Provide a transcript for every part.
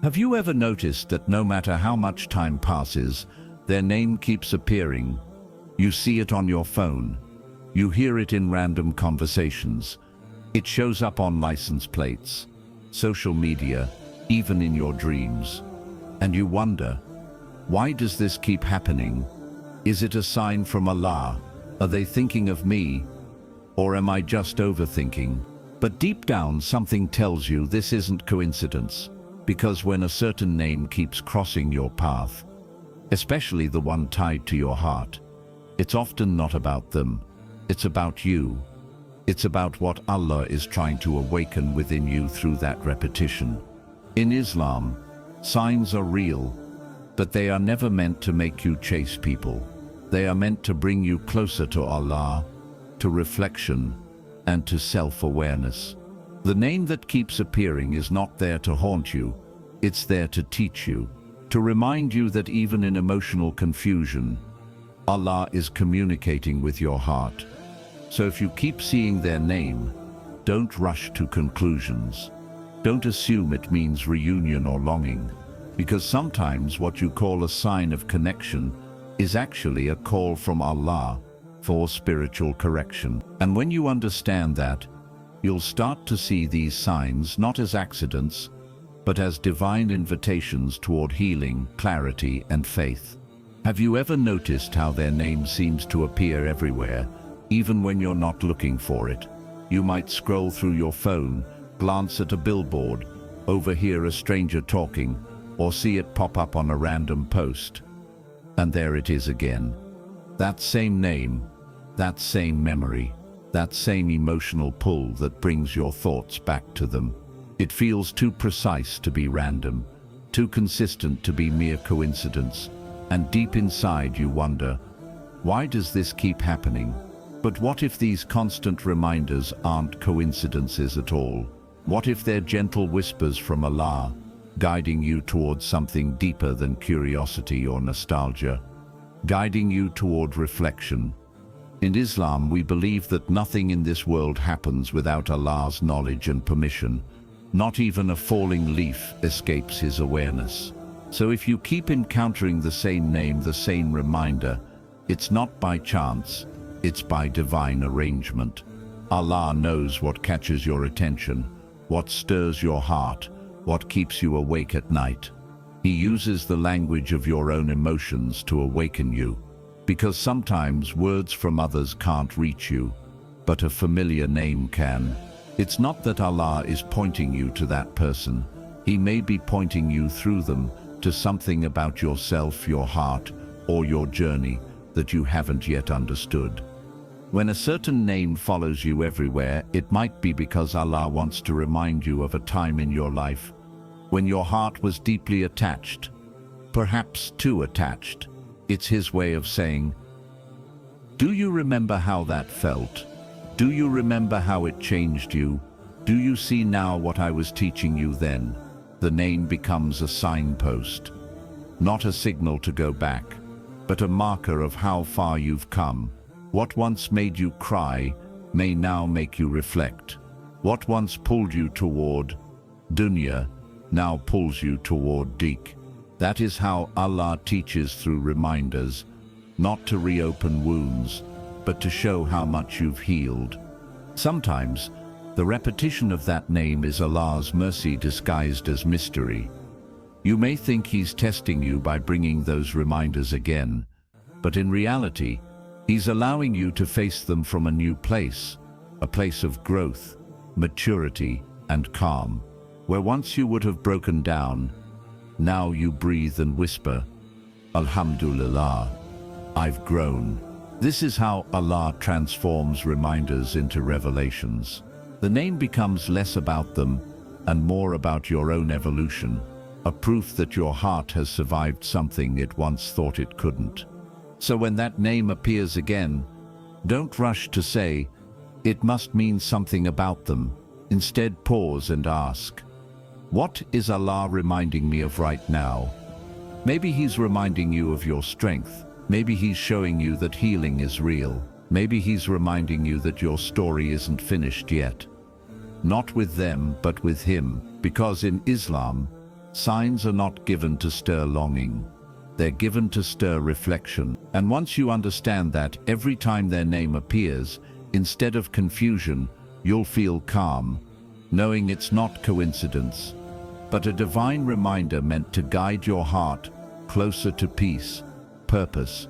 Have you ever noticed that no matter how much time passes, their name keeps appearing? You see it on your phone. You hear it in random conversations. It shows up on license plates, social media, even in your dreams. And you wonder, why does this keep happening? Is it a sign from Allah? Are they thinking of me? Or am I just overthinking? But deep down, something tells you this isn't coincidence. Because when a certain name keeps crossing your path, especially the one tied to your heart, it's often not about them. It's about you. It's about what Allah is trying to awaken within you through that repetition. In Islam, signs are real, but they are never meant to make you chase people. They are meant to bring you closer to Allah, to reflection, and to self-awareness. The name that keeps appearing is not there to haunt you. It's there to teach you, to remind you that even in emotional confusion, Allah is communicating with your heart. So if you keep seeing their name, don't rush to conclusions. Don't assume it means reunion or longing, because sometimes what you call a sign of connection is actually a call from Allah for spiritual correction. And when you understand that, you'll start to see these signs not as accidents, but as divine invitations toward healing, clarity, and faith. Have you ever noticed how their name seems to appear everywhere, even when you're not looking for it? You might scroll through your phone, glance at a billboard, overhear a stranger talking, or see it pop up on a random post. And there it is again. That same name, that same memory, that same emotional pull that brings your thoughts back to them. It feels too precise to be random, too consistent to be mere coincidence. And deep inside you wonder, why does this keep happening? But what if these constant reminders aren't coincidences at all? What if they're gentle whispers from Allah, guiding you towards something deeper than curiosity or nostalgia, guiding you toward reflection? In Islam, we believe that nothing in this world happens without Allah's knowledge and permission. Not even a falling leaf escapes His awareness. So if you keep encountering the same name, the same reminder, it's not by chance, it's by divine arrangement. Allah knows what catches your attention, what stirs your heart, what keeps you awake at night. He uses the language of your own emotions to awaken you, because sometimes words from others can't reach you, but a familiar name can. It's not that Allah is pointing you to that person. He may be pointing you through them to something about yourself, your heart, or your journey that you haven't yet understood. When a certain name follows you everywhere, it might be because Allah wants to remind you of a time in your life when your heart was deeply attached, perhaps too attached. It's His way of saying, do you remember how that felt? Do you remember how it changed you? Do you see now what I was teaching you then? The name becomes a signpost, not a signal to go back, but a marker of how far you've come. What once made you cry may now make you reflect. What once pulled you toward dunya now pulls you toward Deen. That is how Allah teaches through reminders, not to reopen wounds, but to show how much you've healed. Sometimes, the repetition of that name is Allah's mercy disguised as mystery. You may think He's testing you by bringing those reminders again, but in reality, He's allowing you to face them from a new place, a place of growth, maturity, and calm. Where once you would have broken down, now you breathe and whisper, Alhamdulillah, I've grown. This is how Allah transforms reminders into revelations. The name becomes less about them and more about your own evolution, a proof that your heart has survived something it once thought it couldn't. So when that name appears again, don't rush to say, it must mean something about them. Instead, pause and ask, what is Allah reminding me of right now? Maybe He's reminding you of your strength. Maybe He's showing you that healing is real. Maybe He's reminding you that your story isn't finished yet. Not with them, but with Him. Because in Islam, Signs are not given to stir longing. They're given to stir reflection. And once you understand that, every time their name appears, instead of confusion, you'll feel calm, knowing it's not coincidence, but a divine reminder meant to guide your heart closer to peace, purpose,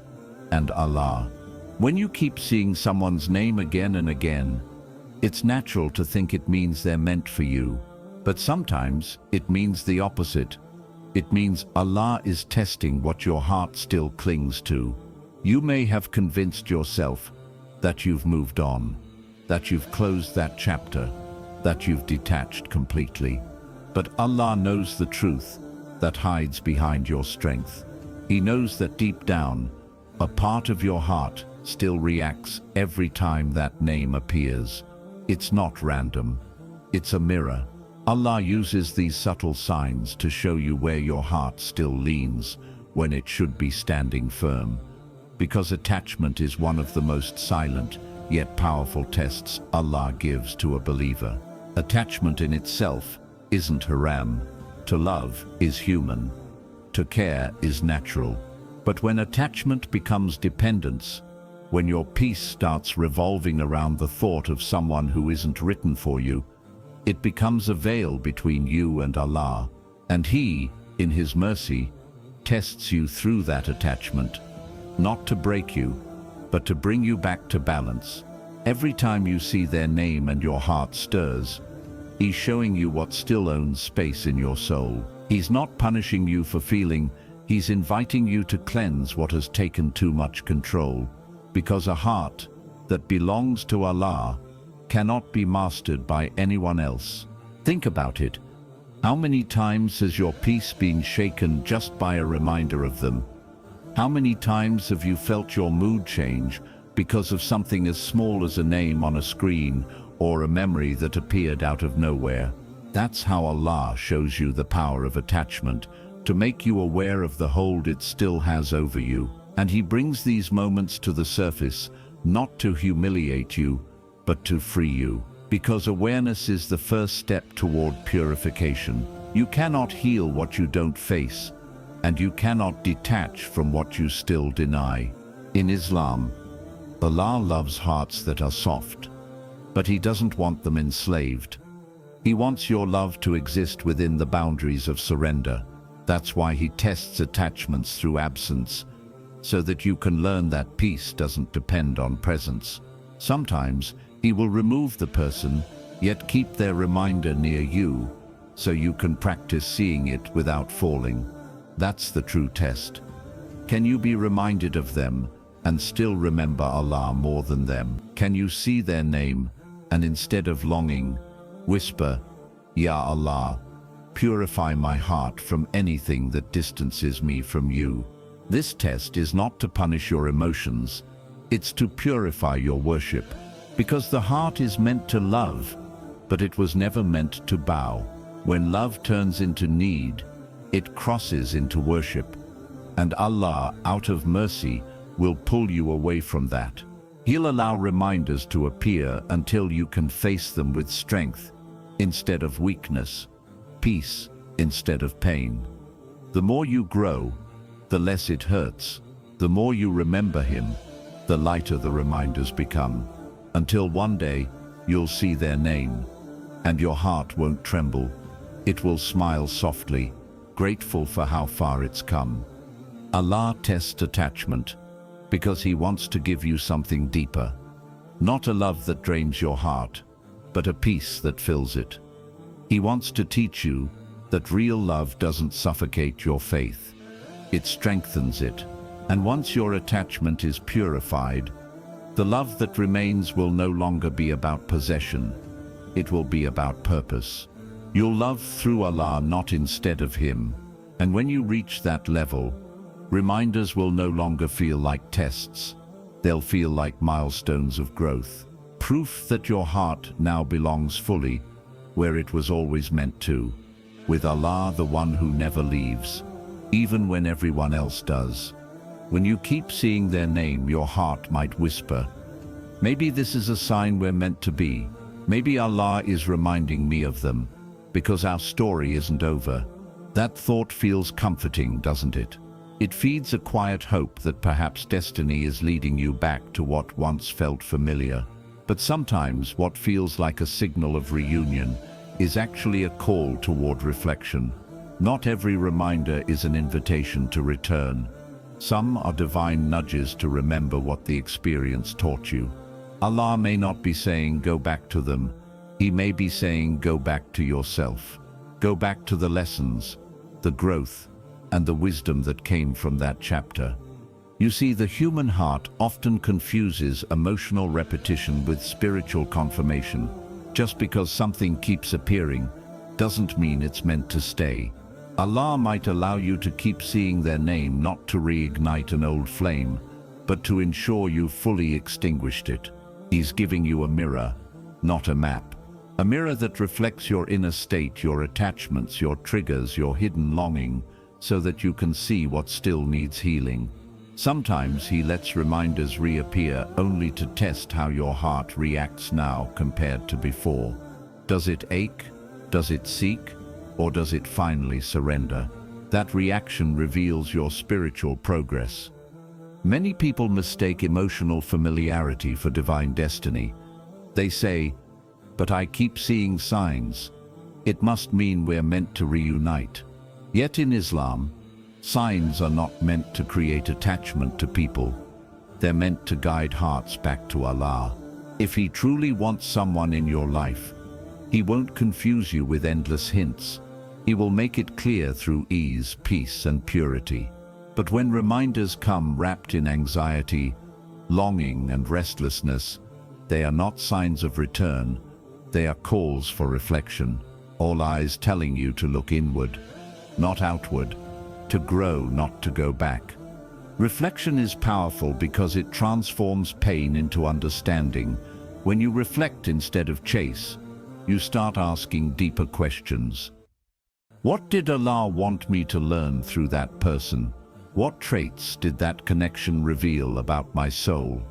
and Allah. When you keep seeing someone's name again and again, it's natural to think it means they're meant for you. But sometimes it means the opposite. It means Allah is testing what your heart still clings to. You may have convinced yourself that you've moved on, that you've closed that chapter, that you've detached completely. But Allah knows the truth that hides behind your strength. He knows that deep down, a part of your heart still reacts every time that name appears. It's not random. It's a mirror. Allah uses these subtle signs to show you where your heart still leans when it should be standing firm. Because attachment is one of the most silent yet powerful tests Allah gives to a believer. Attachment in itself isn't haram. To love is human. To care is natural. But when attachment becomes dependence, when your peace starts revolving around the thought of someone who isn't written for you, it becomes a veil between you and Allah, and He, in His mercy, tests you through that attachment, not to break you, but to bring you back to balance. Every time you see their name and your heart stirs, He's showing you what still owns space in your soul. He's not punishing you for feeling, He's inviting you to cleanse what has taken too much control. Because a heart that belongs to Allah cannot be mastered by anyone else. Think about it. How many times has your peace been shaken just by a reminder of them? How many times have you felt your mood change because of something as small as a name on a screen or a memory that appeared out of nowhere? That's how Allah shows you the power of attachment, to make you aware of the hold it still has over you. And He brings these moments to the surface, not to humiliate you, but to free you. Because awareness is the first step toward purification. You cannot heal what you don't face, and you cannot detach from what you still deny. In Islam, Allah loves hearts that are soft, but He doesn't want them enslaved. He wants your love to exist within the boundaries of surrender. That's why He tests attachments through absence, so that you can learn that peace doesn't depend on presence. Sometimes He will remove the person, yet keep their reminder near you, so you can practice seeing it without falling. That's the true test. Can you be reminded of them and still remember Allah more than them? Can you see their name and instead of longing, whisper, Ya Allah, purify my heart from anything that distances me from you? This test is not to punish your emotions, it's to purify your worship. Because the heart is meant to love, but it was never meant to bow. When love turns into need, it crosses into worship. And Allah, out of mercy, will pull you away from that. He'll allow reminders to appear until you can face them with strength instead of weakness, peace instead of pain. The more you grow, the less it hurts. The more you remember Him, the lighter the reminders become. Until one day, you'll see their name, and your heart won't tremble. It will smile softly, grateful for how far it's come. Allah tests attachment because He wants to give you something deeper. Not a love that drains your heart, but a peace that fills it. He wants to teach you that real love doesn't suffocate your faith. It strengthens it. And once your attachment is purified, the love that remains will no longer be about possession. It will be about purpose. You'll love through Allah, not instead of Him. And when you reach that level, reminders will no longer feel like tests. They'll feel like milestones of growth. Proof that your heart now belongs fully where it was always meant to, with Allah, the one who never leaves, even when everyone else does. When you keep seeing their name, your heart might whisper, maybe this is a sign we're meant to be. Maybe Allah is reminding me of them, because our story isn't over. That thought feels comforting, doesn't it? It feeds a quiet hope that perhaps destiny is leading you back to what once felt familiar. But sometimes what feels like a signal of reunion is actually a call toward reflection. Not every reminder is an invitation to return. Some are divine nudges to remember what the experience taught you. Allah may not be saying go back to them. He may be saying go back to yourself. Go back to the lessons, the growth, and the wisdom that came from that chapter. You see, the human heart often confuses emotional repetition with spiritual confirmation. Just because something keeps appearing doesn't mean it's meant to stay. Allah might allow you to keep seeing their name not to reignite an old flame, but to ensure you fully extinguished it. He's giving you a mirror, not a map. A mirror that reflects your inner state, your attachments, your triggers, your hidden longing, so that you can see what still needs healing. Sometimes He lets reminders reappear only to test how your heart reacts now compared to before. Does it ache? Does it seek? Or does it finally surrender? That reaction reveals your spiritual progress. Many people mistake emotional familiarity for divine destiny. They say, "But I keep seeing signs. It must mean we're meant to reunite." Yet in Islam, signs are not meant to create attachment to people. They're meant to guide hearts back to Allah. If He truly wants someone in your life, He won't confuse you with endless hints. He will make it clear through ease, peace, and purity. But when reminders come wrapped in anxiety, longing, and restlessness, they are not signs of return. They are calls for reflection. All eyes telling you to look inward, not outward, to grow, not to go back. Reflection is powerful because it transforms pain into understanding. When you reflect instead of chase, you start asking deeper questions. What did Allah want me to learn through that person? What traits did that connection reveal about my soul?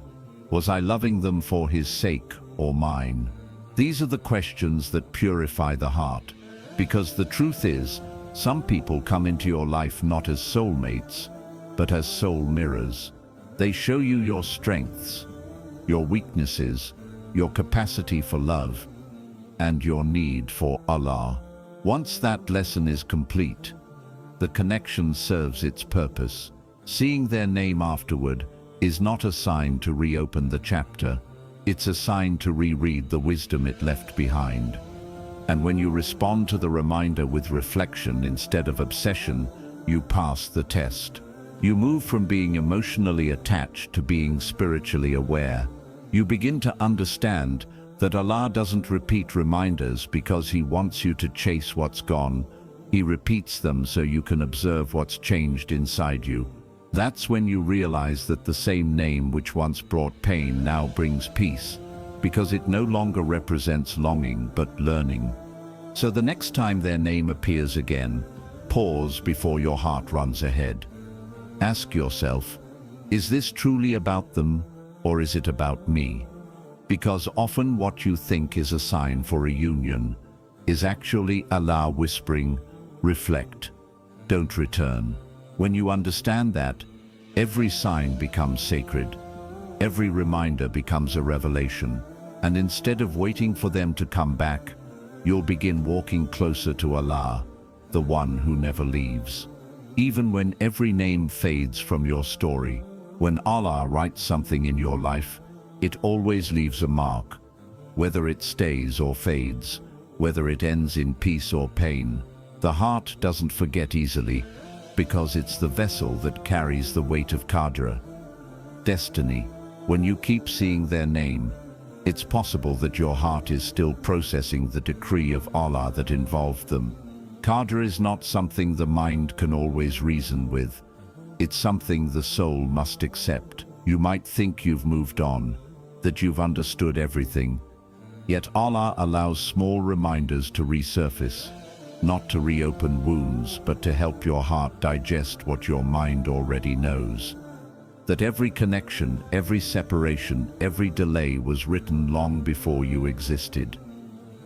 Was I loving them for His sake or mine? These are the questions that purify the heart, because the truth is, some people come into your life not as soulmates, but as soul mirrors. They show you your strengths, your weaknesses, your capacity for love, and your need for Allah. Once that lesson is complete, the connection serves its purpose. Seeing their name afterward is not a sign to reopen the chapter. It's a sign to reread the wisdom it left behind. And when you respond to the reminder with reflection instead of obsession, you pass the test. You move from being emotionally attached to being spiritually aware. You begin to understand that Allah doesn't repeat reminders because He wants you to chase what's gone. He repeats them so you can observe what's changed inside you. That's when you realize that the same name which once brought pain now brings peace, because it no longer represents longing but learning. So the next time their name appears again, pause before your heart runs ahead. Ask yourself, is this truly about them, or is it about me? Because often what you think is a sign for a union is actually Allah whispering, reflect, don't return. When you understand that, every sign becomes sacred. Every reminder becomes a revelation. And instead of waiting for them to come back, you'll begin walking closer to Allah, the one who never leaves. Even when every name fades from your story, when Allah writes something in your life, it always leaves a mark. Whether it stays or fades, whether it ends in peace or pain, the heart doesn't forget easily, because it's the vessel that carries the weight of Qadr. Destiny. When you keep seeing their name, it's possible that your heart is still processing the decree of Allah that involved them. Qadr is not something the mind can always reason with. It's something the soul must accept. You might think you've moved on, that you've understood everything. Yet Allah allows small reminders to resurface, not to reopen wounds, but to help your heart digest what your mind already knows. That every connection, every separation, every delay was written long before you existed.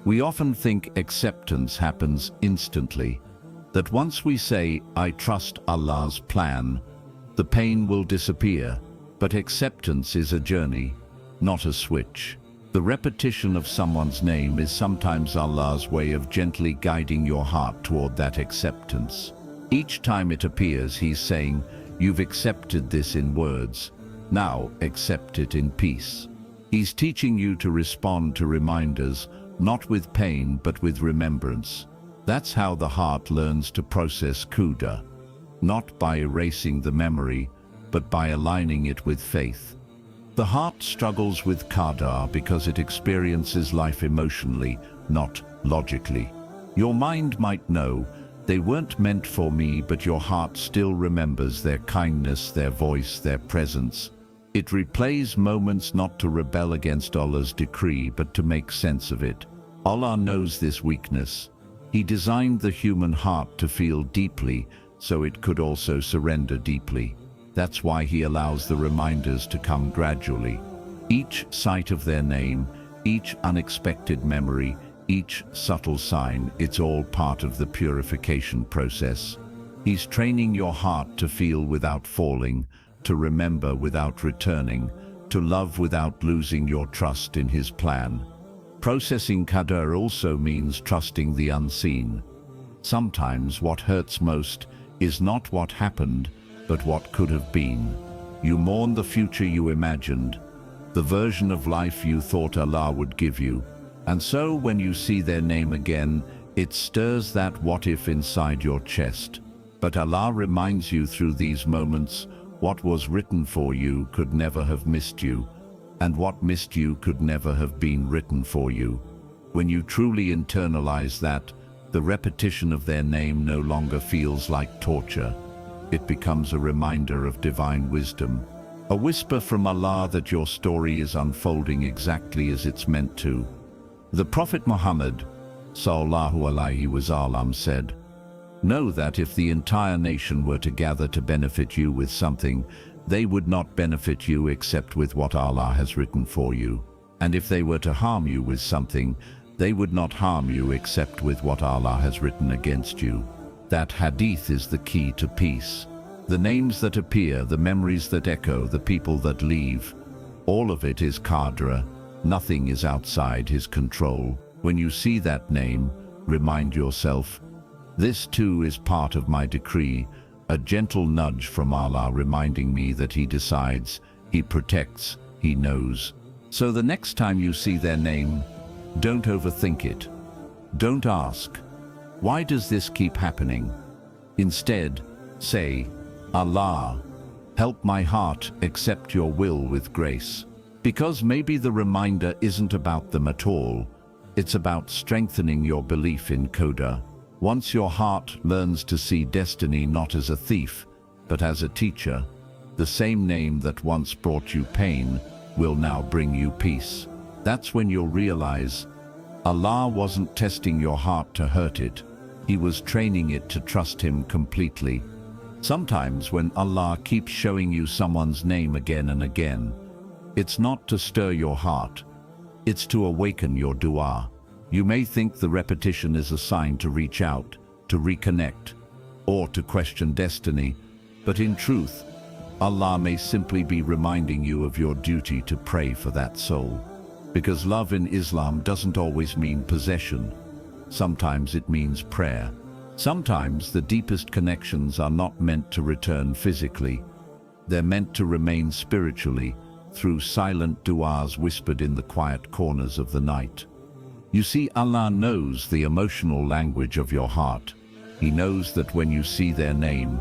We often think acceptance happens instantly, That once we say, "I trust Allah's plan," the pain will disappear, but acceptance is a journey, not a switch. The repetition of someone's name is sometimes Allah's way of gently guiding your heart toward that acceptance. Each time it appears, He's saying, "You've accepted this in words, now accept it in peace." He's teaching you to respond to reminders, not with pain but with remembrance. That's how the heart learns to process Qadr, not by erasing the memory, but by aligning it with faith. The heart struggles with Qadr because it experiences life emotionally, not logically. Your mind might know, "They weren't meant for me," but your heart still remembers their kindness, their voice, their presence. It replays moments not to rebel against Allah's decree, but to make sense of it. Allah knows this weakness. He designed the human heart to feel deeply, so it could also surrender deeply. That's why He allows the reminders to come gradually. Each sight of their name, each unexpected memory, each subtle sign, it's all part of the purification process. He's training your heart to feel without falling, to remember without returning, to love without losing your trust in His plan. Processing Qadr also means trusting the unseen. Sometimes what hurts most is not what happened, but what could have been. You mourn the future you imagined, the version of life you thought Allah would give you. And so when you see their name again, it stirs that what if inside your chest. But Allah reminds you through these moments, what was written for you could never have missed you, and what missed you could never have been written for you. When you truly internalize that, the repetition of their name no longer feels like torture. It becomes a reminder of divine wisdom, a whisper from Allah that your story is unfolding exactly as it's meant to. The Prophet Muhammad sallallahu alaihi wasallam said, "Know that if the entire nation were to gather to benefit you with something, they would not benefit you except with what Allah has written for you. And if they were to harm you with something, they would not harm you except with what Allah has written against you." That hadith is the key to peace. The names that appear, the memories that echo, the people that leave, all of it is Qadr. Nothing is outside His control. When you see that name, remind yourself, "This too is part of my decree," a gentle nudge from Allah reminding me that He decides, He protects, He knows. So the next time you see their name, don't overthink it. Don't ask, "Why does this keep happening?" Instead, say, "Allah, help my heart accept your will with grace." Because maybe the reminder isn't about them at all. It's about strengthening your belief in Qadr. Once your heart learns to see destiny not as a thief, but as a teacher, the same name that once brought you pain will now bring you peace. That's when you'll realize Allah wasn't testing your heart to hurt it. He was training it to trust Him completely. Sometimes when Allah keeps showing you someone's name again and again, it's not to stir your heart, it's to awaken your dua. You may think the repetition is a sign to reach out, to reconnect, or to question destiny, but in truth, Allah may simply be reminding you of your duty to pray for that soul. Because love in Islam doesn't always mean possession. Sometimes it means prayer. Sometimes the deepest connections are not meant to return physically. They're meant to remain spiritually, through silent du'as whispered in the quiet corners of the night. You see, Allah knows the emotional language of your heart. He knows that when you see their name,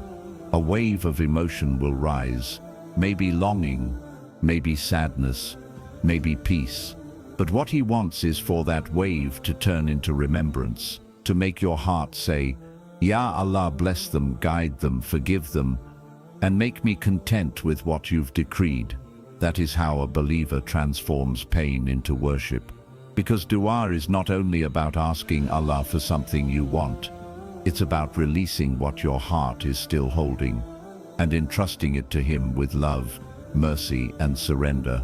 a wave of emotion will rise, maybe longing, maybe sadness, maybe peace. But what He wants is for that wave to turn into remembrance, to make your heart say, "Ya Allah, bless them, guide them, forgive them, and make me content with what you've decreed." That is how a believer transforms pain into worship. Because dua is not only about asking Allah for something you want, it's about releasing what your heart is still holding and entrusting it to Him with love, mercy, and surrender.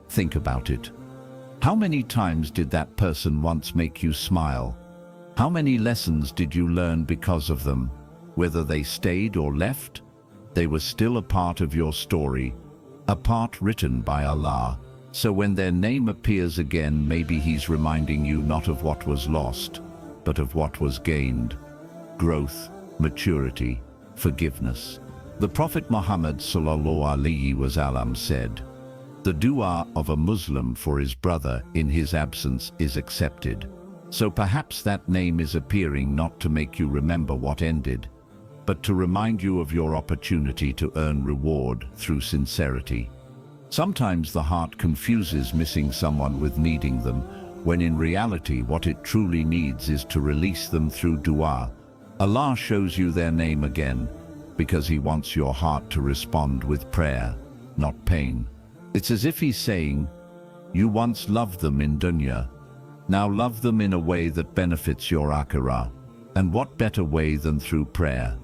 Think about it. How many times did that person once make you smile? How many lessons did you learn because of them? Whether they stayed or left, they were still a part of your story, a part written by Allah. So when their name appears again, maybe He's reminding you not of what was lost, but of what was gained. Growth, maturity, forgiveness. The Prophet Muhammad ﷺ said, "The dua of a Muslim for his brother in his absence is accepted." So perhaps that name is appearing not to make you remember what ended, but to remind you of your opportunity to earn reward through sincerity. Sometimes the heart confuses missing someone with needing them, when in reality what it truly needs is to release them through dua. Allah shows you their name again, because He wants your heart to respond with prayer, not pain. It's as if He's saying, "You once loved them in dunya. Now love them in a way that benefits your akhirah." And what better way than through prayer?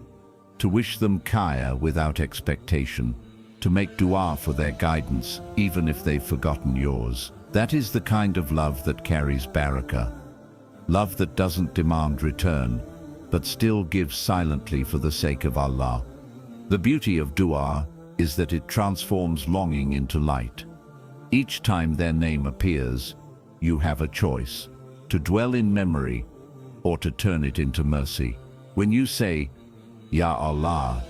To wish them khair without expectation, to make dua for their guidance, even if they've forgotten yours. That is the kind of love that carries barakah. Love that doesn't demand return, but still gives silently for the sake of Allah. The beauty of dua is that it transforms longing into light. Each time their name appears, you have a choice, to dwell in memory or to turn it into mercy. When you say, "Ya Allah,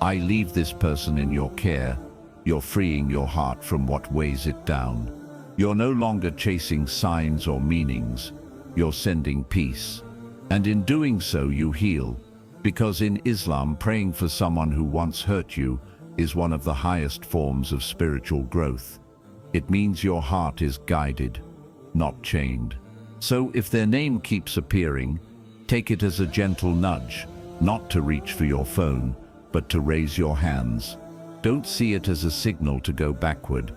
I leave this person in your care," you're freeing your heart from what weighs it down. You're no longer chasing signs or meanings, you're sending peace. And in doing so you heal, because in Islam praying for someone who once hurt you is one of the highest forms of spiritual growth. It means your heart is guided, not chained. So if their name keeps appearing, take it as a gentle nudge, not to reach for your phone, but to raise your hands. Don't see it as a signal to go backward,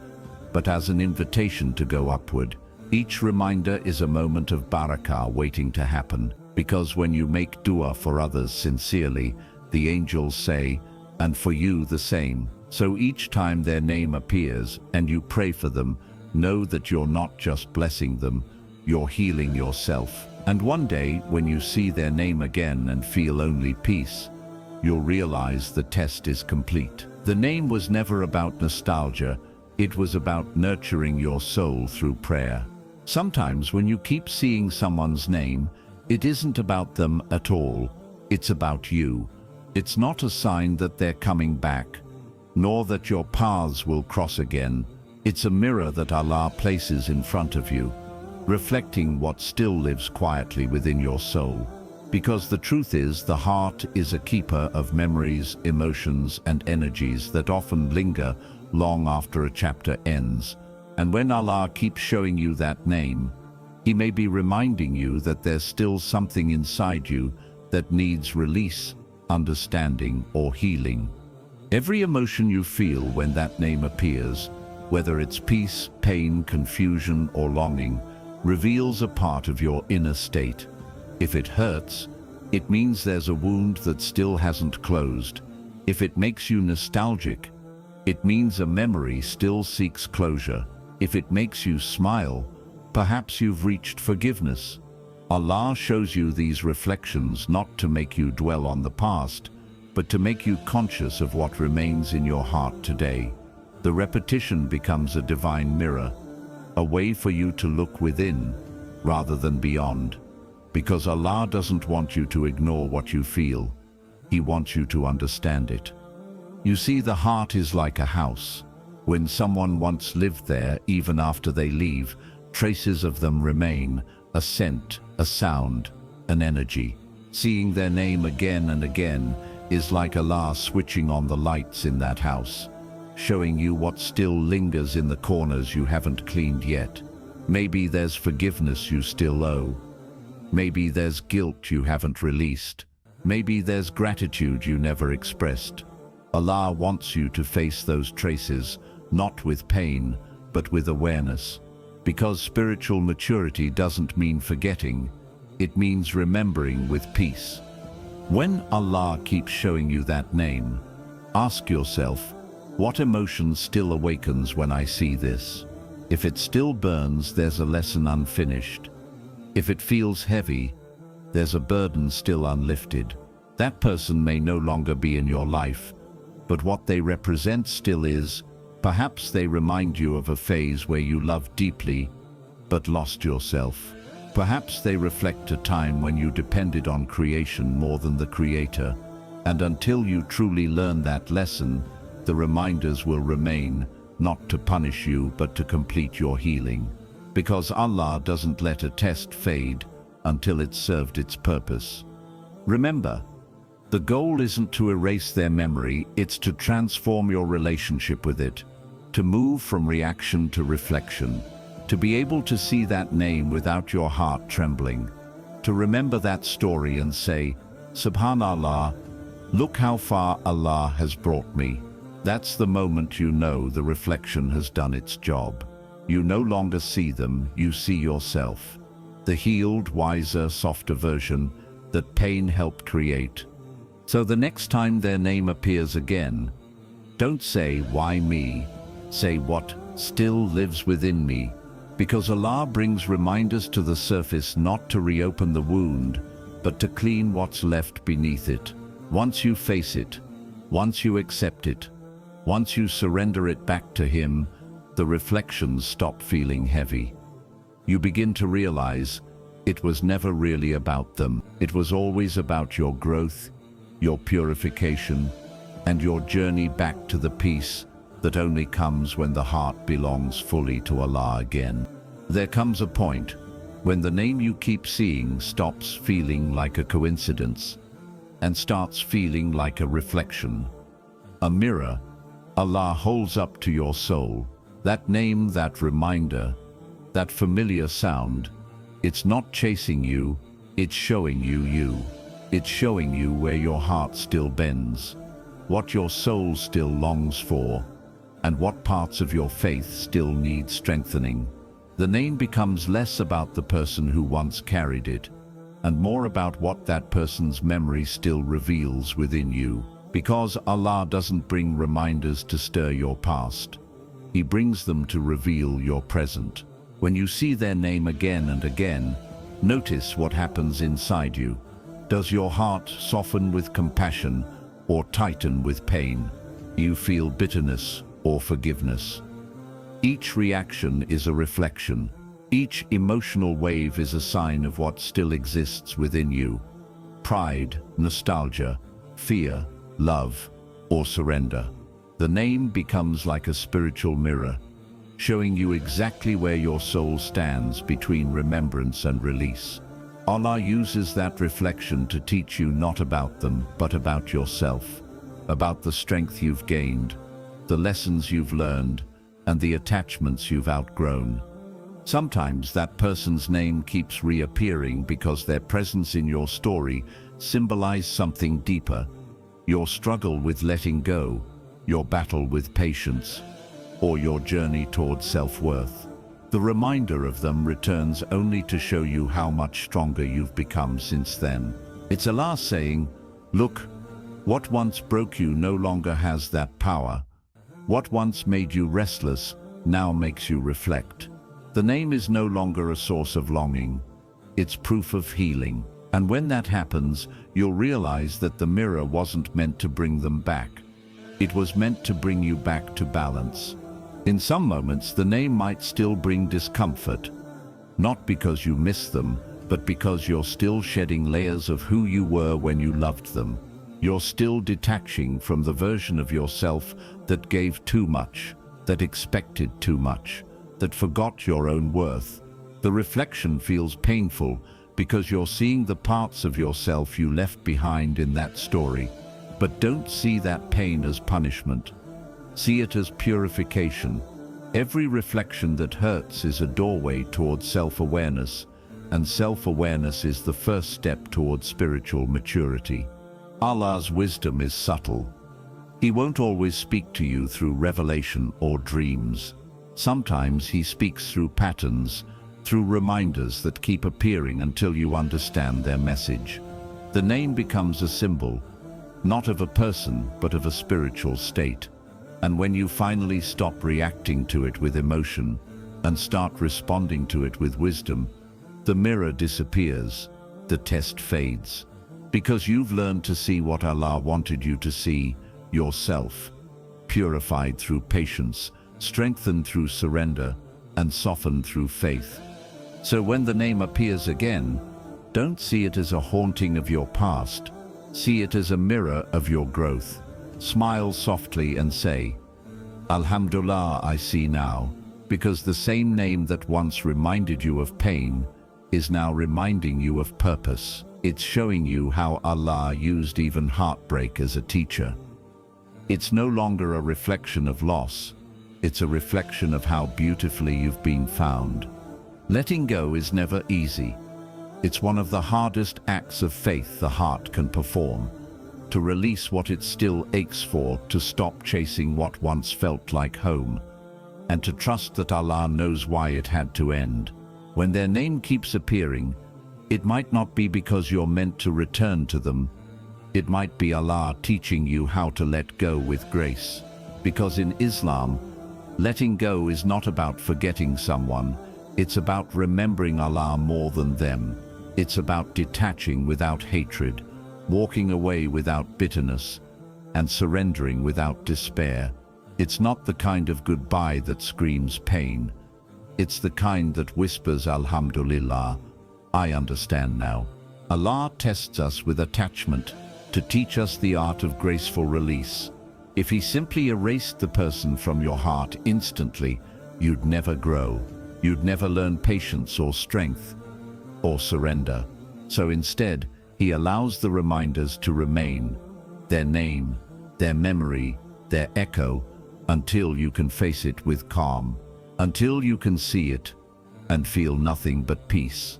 but as an invitation to go upward. Each reminder is a moment of barakah waiting to happen, because when you make dua for others sincerely, the angels say, "And for you the same." So each time their name appears and you pray for them, know that you're not just blessing them, you're healing yourself. And one day, when you see their name again and feel only peace, you'll realize the test is complete. The name was never about nostalgia, it was about nurturing your soul through prayer. Sometimes when you keep seeing someone's name, it isn't about them at all, it's about you. It's not a sign that they're coming back, nor that your paths will cross again. It's a mirror that Allah places in front of you, reflecting what still lives quietly within your soul. Because the truth is, the heart is a keeper of memories, emotions, and energies that often linger long after a chapter ends. And when Allah keeps showing you that name, He may be reminding you that there's still something inside you that needs release, understanding, or healing. Every emotion you feel when that name appears, whether it's peace, pain, confusion, or longing, reveals a part of your inner state. If it hurts, it means there's a wound that still hasn't closed. If it makes you nostalgic, it means a memory still seeks closure. If it makes you smile, perhaps you've reached forgiveness. Allah shows you these reflections not to make you dwell on the past, but to make you conscious of what remains in your heart today. The repetition becomes a divine mirror, a way for you to look within rather than beyond. Because Allah doesn't want you to ignore what you feel, He wants you to understand it. You see, the heart is like a house. When someone once lived there, even after they leave, traces of them remain, a scent, a sound, an energy. Seeing their name again and again is like Allah switching on the lights in that house, showing you what still lingers in the corners you haven't cleaned yet. Maybe there's forgiveness you still owe. Maybe there's guilt you haven't released. Maybe there's gratitude you never expressed. Allah wants you to face those traces, not with pain, but with awareness. Because spiritual maturity doesn't mean forgetting, it means remembering with peace. When Allah keeps showing you that name, ask yourself, what emotion still awakens when I see this? If it still burns, there's a lesson unfinished. If it feels heavy, there's a burden still unlifted. That person may no longer be in your life, but what they represent still is. Perhaps they remind you of a phase where you loved deeply, but lost yourself. Perhaps they reflect a time when you depended on creation more than the Creator. And until you truly learn that lesson, the reminders will remain, not to punish you, but to complete your healing. Because Allah doesn't let a test fade until it's served its purpose. Remember, the goal isn't to erase their memory, it's to transform your relationship with it, to move from reaction to reflection, to be able to see that name without your heart trembling, to remember that story and say, Subhanallah, look how far Allah has brought me. That's the moment you know the reflection has done its job. You no longer see them, you see yourself. The healed, wiser, softer version that pain helped create. So the next time their name appears again, don't say, why me? Say what still lives within me. Because Allah brings reminders to the surface not to reopen the wound, but to clean what's left beneath it. Once you face it, once you accept it, once you surrender it back to Him, the reflections stop feeling heavy. You begin to realize it was never really about them. It was always about your growth, your purification, and your journey back to the peace that only comes when the heart belongs fully to Allah again. There comes a point when the name you keep seeing stops feeling like a coincidence and starts feeling like a reflection, a mirror Allah holds up to your soul. That name, that reminder, that familiar sound, it's not chasing you, it's showing you you. It's showing you where your heart still bends, what your soul still longs for, and what parts of your faith still need strengthening. The name becomes less about the person who once carried it, and more about what that person's memory still reveals within you. Because Allah doesn't bring reminders to stir your past. He brings them to reveal your present. When you see their name again and again, notice what happens inside you. Does your heart soften with compassion or tighten with pain? You feel bitterness or forgiveness? Each reaction is a reflection. Each emotional wave is a sign of what still exists within you. Pride, nostalgia, fear, love, or surrender. The name becomes like a spiritual mirror, showing you exactly where your soul stands between remembrance and release. Allah uses that reflection to teach you not about them, but about yourself, about the strength you've gained, the lessons you've learned, and the attachments you've outgrown. Sometimes that person's name keeps reappearing because their presence in your story symbolizes something deeper. Your struggle with letting go, your battle with patience, or your journey towards self-worth. The reminder of them returns only to show you how much stronger you've become since then. It's Allah saying, look, what once broke you no longer has that power. What once made you restless now makes you reflect. The name is no longer a source of longing. It's proof of healing. And when that happens, you'll realize that the mirror wasn't meant to bring them back. It was meant to bring you back to balance. In some moments, the name might still bring discomfort, not because you miss them, but because you're still shedding layers of who you were when you loved them. You're still detaching from the version of yourself that gave too much, that expected too much, that forgot your own worth. The reflection feels painful because you're seeing the parts of yourself you left behind in that story. But don't see that pain as punishment. See it as purification. Every reflection that hurts is a doorway towards self-awareness, and self-awareness is the first step towards spiritual maturity. Allah's wisdom is subtle. He won't always speak to you through revelation or dreams. Sometimes He speaks through patterns, through reminders that keep appearing until you understand their message. The name becomes a symbol, not of a person, but of a spiritual state. And when you finally stop reacting to it with emotion and start responding to it with wisdom, the mirror disappears. the test fades. Because you've learned to see what Allah wanted you to see, yourself, purified through patience, strengthened through surrender, and softened through faith. So when the name appears again, don't see it as a haunting of your past. See it as a mirror of your growth. Smile softly and say, Alhamdulillah, I see now, because the same name that once reminded you of pain is now reminding you of purpose. It's showing you how Allah used even heartbreak as a teacher. It's no longer a reflection of loss. It's a reflection of how beautifully you've been found. Letting go is never easy. It's one of the hardest acts of faith the heart can perform. To release what it still aches for, to stop chasing what once felt like home, and to trust that Allah knows why it had to end. When their name keeps appearing, it might not be because you're meant to return to them. It might be Allah teaching you how to let go with grace. Because in Islam, letting go is not about forgetting someone. It's about remembering Allah more than them. It's about detaching without hatred, walking away without bitterness, and surrendering without despair. It's not the kind of goodbye that screams pain. It's the kind that whispers, Alhamdulillah, I understand now. Allah tests us with attachment to teach us the art of graceful release. If He simply erased the person from your heart instantly, you'd never grow. You'd never learn patience or strength or surrender. So instead, He allows the reminders to remain, their name, their memory, their echo, until you can face it with calm, until you can see it and feel nothing but peace.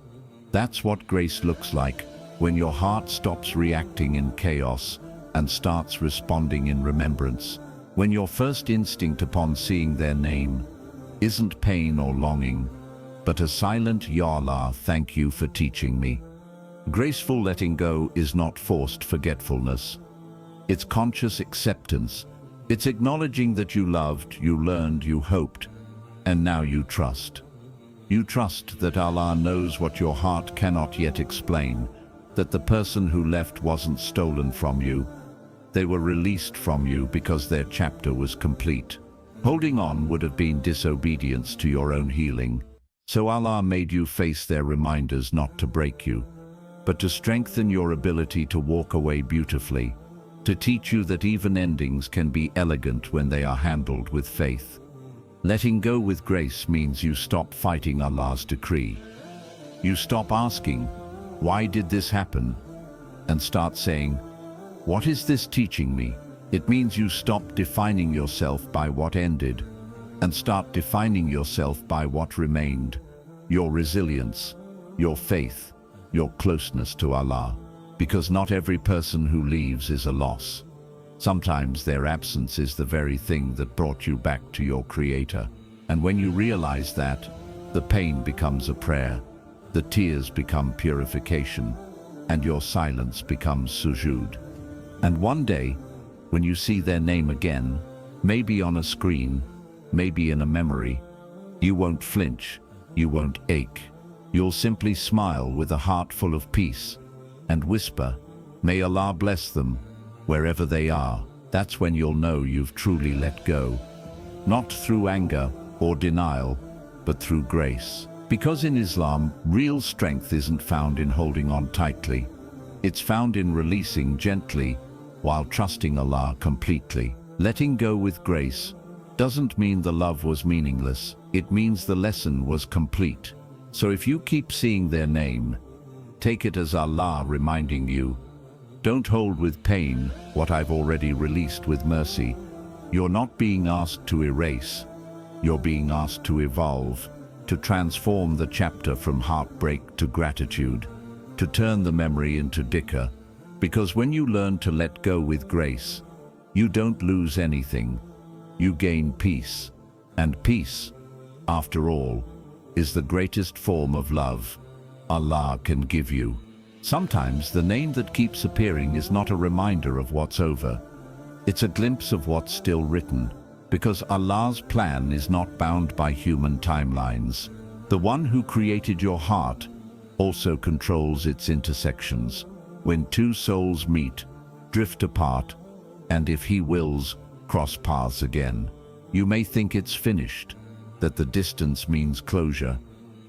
That's what grace looks like, when your heart stops reacting in chaos and starts responding in remembrance. When your first instinct upon seeing their name isn't pain or longing, but a silent, Ya Allah, thank you for teaching me. Graceful letting go is not forced forgetfulness. It's conscious acceptance. It's acknowledging that you loved, you learned, you hoped, and now you trust. You trust that Allah knows what your heart cannot yet explain, that the person who left wasn't stolen from you. They were released from you because their chapter was complete. Holding on would have been disobedience to your own healing. So Allah made you face their reminders not to break you, but to strengthen your ability to walk away beautifully, to teach you that even endings can be elegant when they are handled with faith. Letting go with grace means you stop fighting Allah's decree. You stop asking, why did this happen? And start saying, what is this teaching me? It means you stop defining yourself by what ended and start defining yourself by what remained. Your resilience, your faith, your closeness to Allah. Because not every person who leaves is a loss. Sometimes their absence is the very thing that brought you back to your Creator. And when you realize that, the pain becomes a prayer, the tears become purification, and your silence becomes sujood. And one day, when you see their name again, maybe on a screen, maybe in a memory, you won't flinch, you won't ache. You'll simply smile with a heart full of peace and whisper, may Allah bless them, wherever they are. That's when you'll know you've truly let go. Not through anger or denial, but through grace. Because in Islam, real strength isn't found in holding on tightly. It's found in releasing gently while trusting Allah completely. Letting go with grace doesn't mean the love was meaningless. It means the lesson was complete. So if you keep seeing their name, take it as Allah reminding you, don't hold with pain what I've already released with mercy. You're not being asked to erase. You're being asked to evolve, to transform the chapter from heartbreak to gratitude, to turn the memory into dhikr. Because when you learn to let go with grace, you don't lose anything. You gain peace. And peace, after all, is the greatest form of love Allah can give you. Sometimes the name that keeps appearing is not a reminder of what's over. It's a glimpse of what's still written, because Allah's plan is not bound by human timelines. The one who created your heart also controls its intersections. When two souls meet, drift apart, and if He wills, cross paths again. You may think it's finished, that the distance means closure,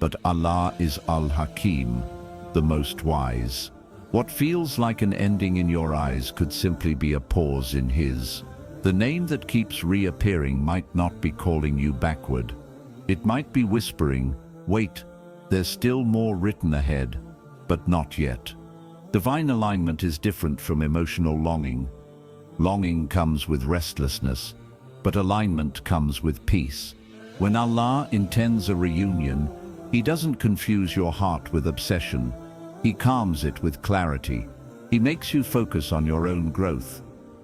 but Allah is Al-Hakim, the most wise. What feels like an ending in your eyes could simply be a pause in His. The name that keeps reappearing might not be calling you backward. It might be whispering, wait, there's still more written ahead, but not yet. Divine alignment is different from emotional longing. Longing comes with restlessness, but alignment comes with peace. When Allah intends a reunion, He doesn't confuse your heart with obsession. He calms it with clarity. He makes you focus on your own growth,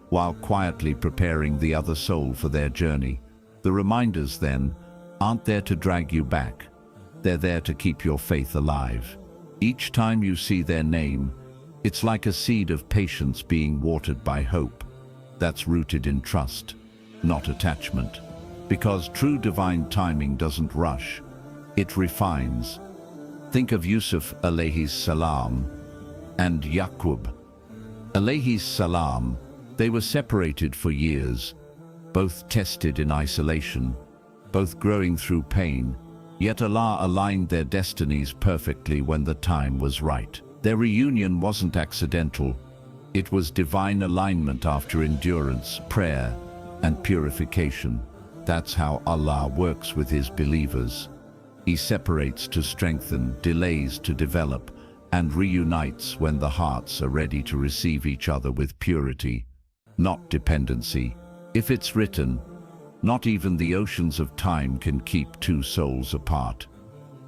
while quietly preparing the other soul for their journey. The reminders, then, aren't there to drag you back. They're there to keep your faith alive. Each time you see their name, it's like a seed of patience being watered by hope. That's rooted in trust, not attachment. Because true divine timing doesn't rush, it refines. Think of Yusuf alayhi salam and Yaqub alayhi salam. They were separated for years, both tested in isolation, both growing through pain, yet Allah aligned their destinies perfectly when the time was right. Their reunion wasn't accidental. It was divine alignment after endurance, prayer, and purification. That's how Allah works with His believers. He separates to strengthen, delays to develop, and reunites when the hearts are ready to receive each other with purity, not dependency. If it's written, not even the oceans of time can keep two souls apart.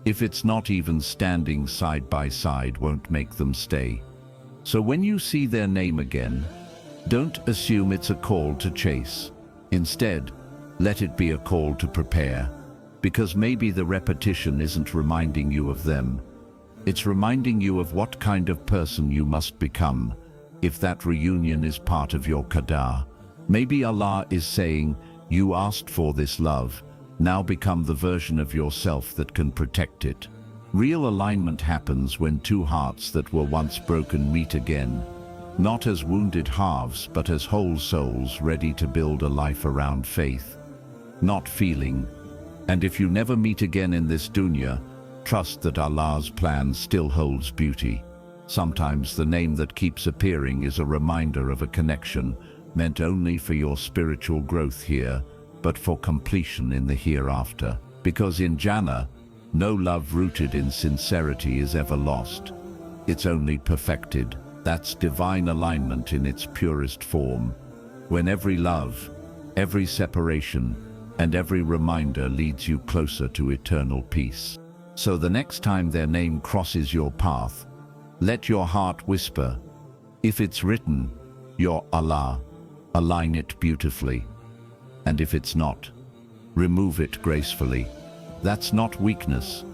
If it's not even standing side by side won't make them stay. So when you see their name again, don't assume it's a call to chase. Instead, let it be a call to prepare, because maybe the repetition isn't reminding you of them. It's reminding you of what kind of person you must become if that reunion is part of your Qadr. Maybe Allah is saying, you asked for this love, now become the version of yourself that can protect it. Real alignment happens when two hearts that were once broken meet again, not as wounded halves but as whole souls ready to build a life around faith, not feeling. And if you never meet again in this dunya, trust that Allah's plan still holds beauty. Sometimes the name that keeps appearing is a reminder of a connection meant only for your spiritual growth here, but for completion in the hereafter. Because in Jannah, no love rooted in sincerity is ever lost. It's only perfected. That's divine alignment in its purest form, when every love, every separation, and every reminder leads you closer to eternal peace. So the next time their name crosses your path, let your heart whisper, if it's written, your Allah, align it beautifully. And if it's not, remove it gracefully. That's not weakness,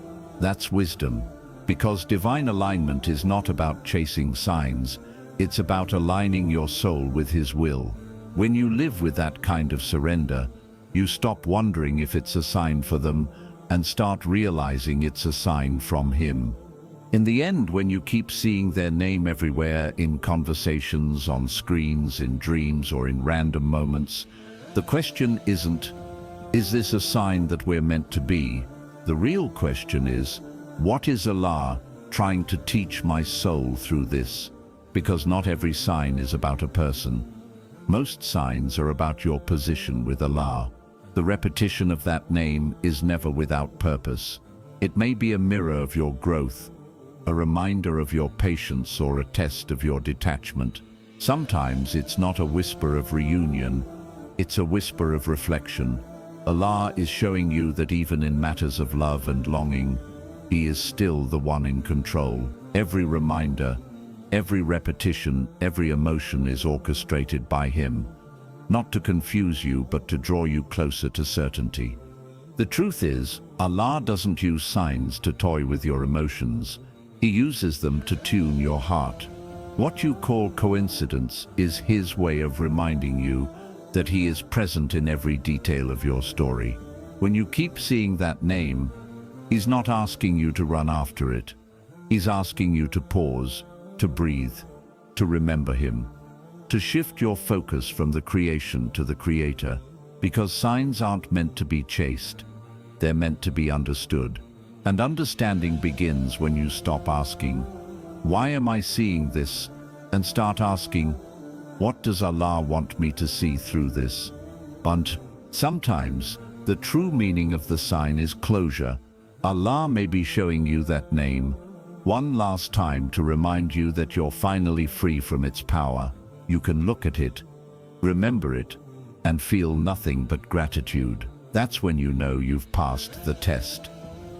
that's wisdom. Because divine alignment is not about chasing signs, it's about aligning your soul with His will. When you live with that kind of surrender, you stop wondering if it's a sign for them and start realizing it's a sign from Him. In the end, when you keep seeing their name everywhere, in conversations, on screens, in dreams, or in random moments, the question isn't, is this a sign that we're meant to be? The real question is, what is Allah trying to teach my soul through this? Because not every sign is about a person. Most signs are about your position with Allah. The repetition of that name is never without purpose. It may be a mirror of your growth, a reminder of your patience, or a test of your detachment. Sometimes it's not a whisper of reunion, it's a whisper of reflection. Allah is showing you that even in matters of love and longing, He is still the one in control. Every reminder, every repetition, every emotion is orchestrated by Him, not to confuse you but to draw you closer to certainty. The truth is, Allah doesn't use signs to toy with your emotions. He uses them to tune your heart. What you call coincidence is His way of reminding you that He is present in every detail of your story. When you keep seeing that name, He's not asking you to run after it. He's asking you to pause, to breathe, to remember him, to shift your focus from the creation to the creator, because signs aren't meant to be chased. They're meant to be understood. And understanding begins when you stop asking, "Why am I seeing this?" and start asking, "What does Allah want me to see through this?" But sometimes the true meaning of the sign is closure. Allah may be showing you that name one last time to remind you that you're finally free from its power. You can look at it, remember it, and feel nothing but gratitude. That's when you know you've passed the test.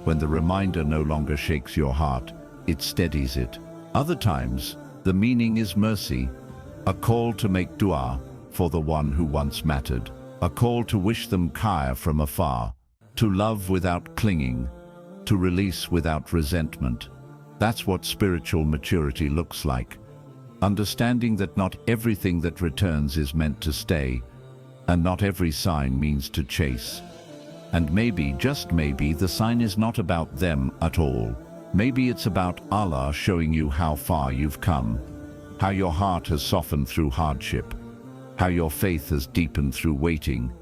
When the reminder no longer shakes your heart, it steadies it. Other times, the meaning is mercy, a call to make dua for the one who once mattered, a call to wish them khair from afar, to love without clinging, to release without resentment. That's what spiritual maturity looks like. Understanding that not everything that returns is meant to stay, and not every sign means to chase. And maybe, just maybe, the sign is not about them at all. Maybe it's about Allah showing you how far you've come, how your heart has softened through hardship, how your faith has deepened through waiting,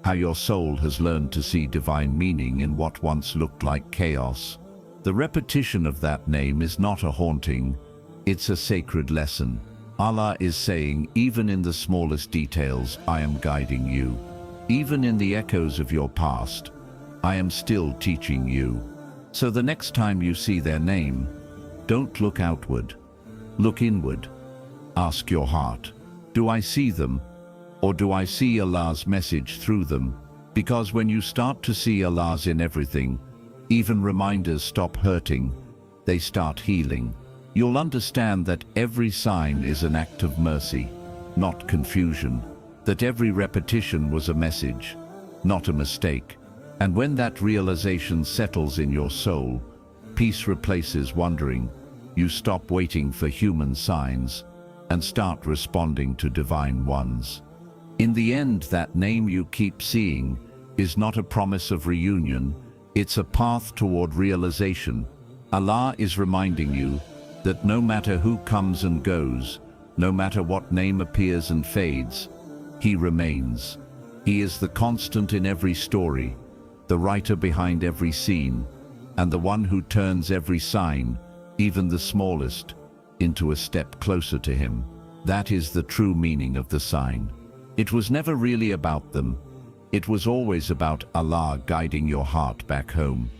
how your soul has learned to see divine meaning in what once looked like chaos. The repetition of that name is not a haunting, it's a sacred lesson. Allah is saying, even in the smallest details, I am guiding you. Even in the echoes of your past, I am still teaching you. So the next time you see their name, don't look outward, look inward. Ask your heart, do I see them, or do I see Allah's message through them? Because when you start to see Allah's in everything, even reminders stop hurting, they start healing. You'll understand that every sign is an act of mercy, not confusion, that every repetition was a message, not a mistake. And when that realization settles in your soul, peace replaces wondering. You stop waiting for human signs and start responding to divine ones. In the end, that name you keep seeing is not a promise of reunion, it's a path toward realization. Allah is reminding you that no matter who comes and goes, no matter what name appears and fades, He remains. He is the constant in every story, the writer behind every scene, and the one who turns every sign, even the smallest, into a step closer to Him. That is the true meaning of the sign. It was never really about them. It was always about Allah guiding your heart back home.